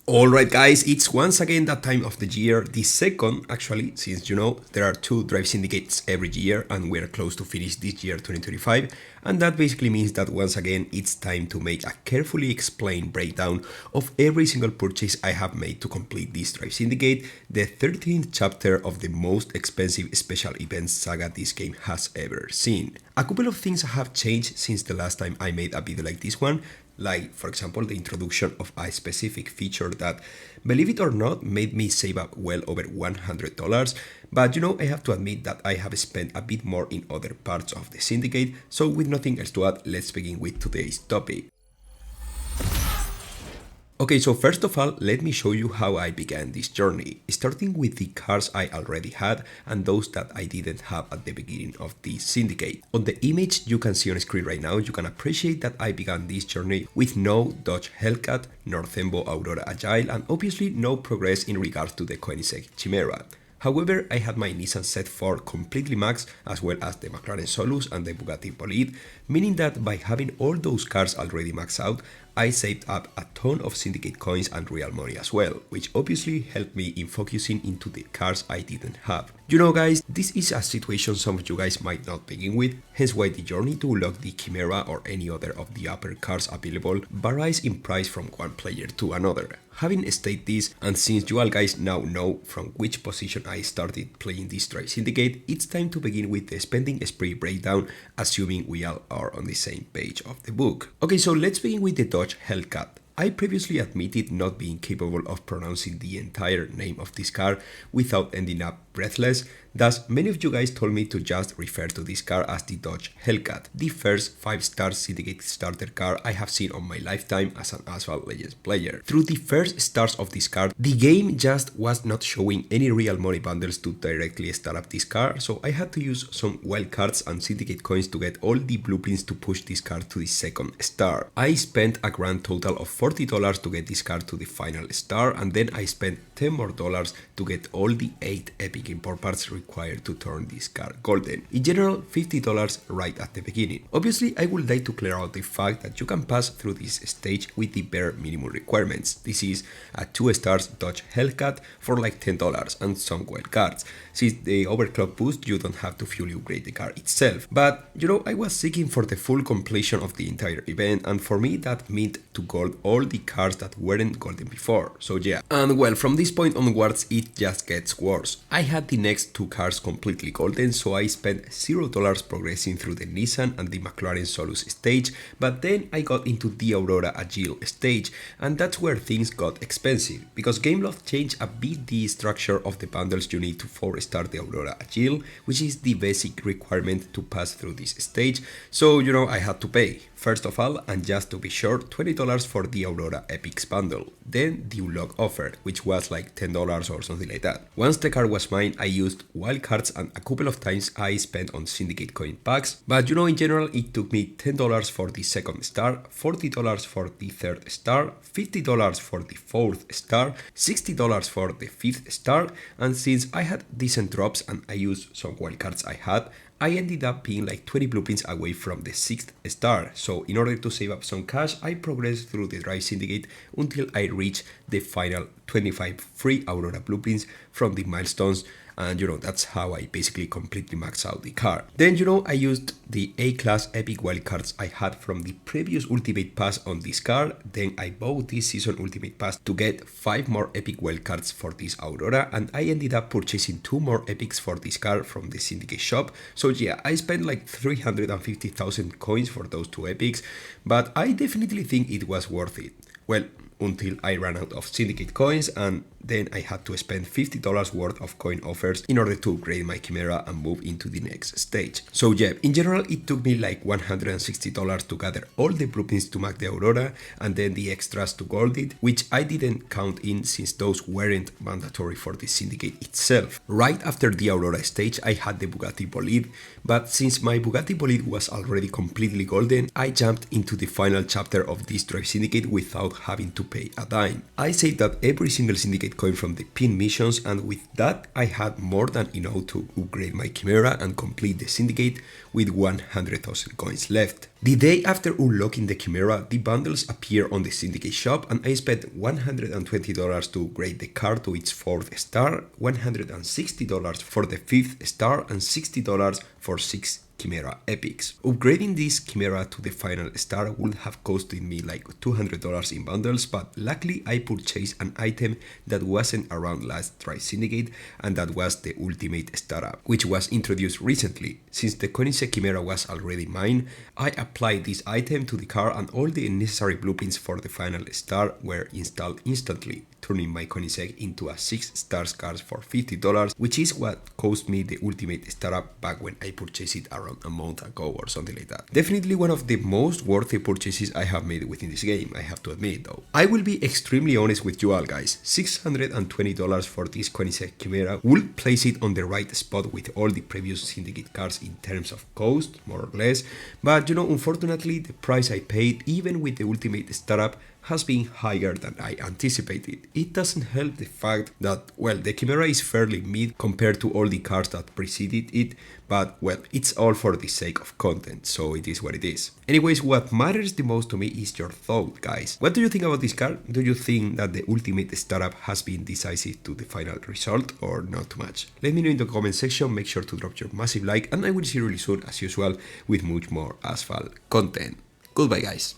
Alright guys, it's once again that time of the year, the second actually, since you know there are two Drive Syndicates every year and we're close to finish this year 2025, and that basically means that once again it's time to make a carefully explained breakdown of every single purchase I have made to complete this Drive Syndicate, the 13th chapter of the most expensive special events saga this game has ever seen. A couple of things have changed since the last time I made a video like this one, like for example the introduction of a specific feature that, believe it or not, made me save up well over $100, but you know, I have to admit that I have spent a bit more in other parts of the syndicate, so with nothing else to add, let's begin with today's topic. Okay, so first of all, let me show you how I began this journey, starting with the cars I already had and those that I didn't have at the beginning of this syndicate. On the image you can see on screen right now, you can appreciate that I began this journey with no Dodge Hellcat, nor Thembo Aurora Agile, and obviously no progress in regards to the Koenigsegg Chimera. However, I had my Nissan Z4 completely maxed, as well as the McLaren Solus and the Bugatti Bolide, meaning that by having all those cars already maxed out, I saved up a ton of syndicate coins and real money as well, which obviously helped me in focusing into the cars I didn't have. You know guys, this is a situation some of you guys might not begin with, hence why the journey to unlock the Chimera or any other of the upper cars available varies in price from one player to another. Having stated this, and since you all guys now know from which position I started playing this Drive Syndicate, it's time to begin with the spending spree breakdown, assuming we all are on the same page of the book. Okay, so let's begin with the Dodge Hellcat. I previously admitted not being capable of pronouncing the entire name of this car without ending up breathless, thus many of you guys told me to just refer to this car as the Dodge Hellcat, the first 5-star syndicate starter car I have seen on my lifetime as an Asphalt Legends player. Through the first stars of this car, the game just was not showing any real money bundles to directly start up this car, so I had to use some wildcards and syndicate coins to get all the blueprints to push this car to the second star. I spent a grand total of $40 to get this car to the final star, and then I spent $10 more to get all the 8 epic import parts required to turn this car golden. In general, $50 right at the beginning. Obviously, I would like to clear out the fact that you can pass through this stage with the bare minimum requirements. This is a 2 stars Dodge Hellcat for like $10 and some wild cards. Since the overclock boost, you don't have to fully upgrade the car itself. But you know, I was seeking for the full completion of the entire event, and for me that meant to gold all the cars that weren't golden before. So yeah, and well, from this point onwards it just gets worse. I had the next 2 cars completely golden, so I spent $0 progressing through the Nissan and the McLaren Solus stage, but then I got into the Aurora Agile stage, and that's where things got expensive, because Gameloft changed a bit the structure of the bundles you need to 4-star the Aurora Agile, which is the basic requirement to pass through this stage, so you know, I had to pay. First of all, and just to be sure, $20 for the Aurora Epics bundle, then the unlock offer, which was like $10 or something like that. Once the car was mine, I used wildcards, and a couple of times I spent on syndicate coin packs, but you know, in general it took me $10 for the second star, $40 for the third star, $50 for the fourth star, $60 for the fifth star, and since I had decent drops and I used some wildcards I had, I ended up being like 20 blueprints away from the 6th star, so in order to save up some cash, I progressed through the Drive Syndicate until I reached the final 25 free Aurora blueprints from the milestones, and you know, that's how I basically completely maxed out the car. Then you know, I used the A-class epic wildcards I had from the previous ultimate pass on this car, then I bought this season ultimate pass to get 5 more epic wildcards for this Aurora, and I ended up purchasing 2 more epics for this car from the syndicate shop. So yeah, I spent like 350,000 coins for those 2 epics, but I definitely think it was worth it. Well, until I ran out of syndicate coins, and then I had to spend $50 worth of coin offers in order to upgrade my Chimera and move into the next stage. So yeah, in general it took me like $160 to gather all the blueprints to max the Aurora, and then the extras to gold it, which I didn't count in since those weren't mandatory for the syndicate itself. Right after the Aurora stage I had the Bugatti Bolide, but since my Bugatti Bolide was already completely golden, I jumped into the final chapter of this Drive Syndicate without having to pay a dime. I saved up every single syndicate coin from the pin missions, and with that I had more than enough to upgrade my Chimera and complete the Syndicate with 100,000 coins left. The day after unlocking the Chimera, the bundles appear on the Syndicate shop, and I spent $120 to upgrade the car to its 4th star, $160 for the 5th star, and $60 for 6 Chimera epics. Upgrading this Chimera to the final star would have costed me like $200 in bundles, but luckily I purchased an item that wasn't around last Drive Syndicate, and that was the ultimate startup, which was introduced recently. Since the Koenigsegg Chimera was already mine, I applied this item to the car and all the necessary blueprints for the final star were installed instantly, turning my Koenigsegg into a 6-star car for $50, which is what cost me the ultimate startup back when I purchased it around a month ago or something like that. Definitely one of the most worthy purchases I have made within this game, I have to admit though. I will be extremely honest with you all guys, $620 for this Koenigsegg Chimera will place it on the right spot with all the previous Syndicate cars in terms of cost, more or less, but you know, unfortunately the price I paid even with the ultimate startup has been higher than I anticipated. It doesn't help the fact that, well, the Chimera is fairly mid compared to all the cars that preceded it, but well, it's all for the sake of content, so it is what it is. Anyways, what matters the most to me is your thought, guys. What do you think about this car? Do you think that the ultimate startup has been decisive to the final result or not too much? Let me know in the comment section, make sure to drop your massive like, and I will see you really soon as usual with much more Asphalt content. Goodbye guys.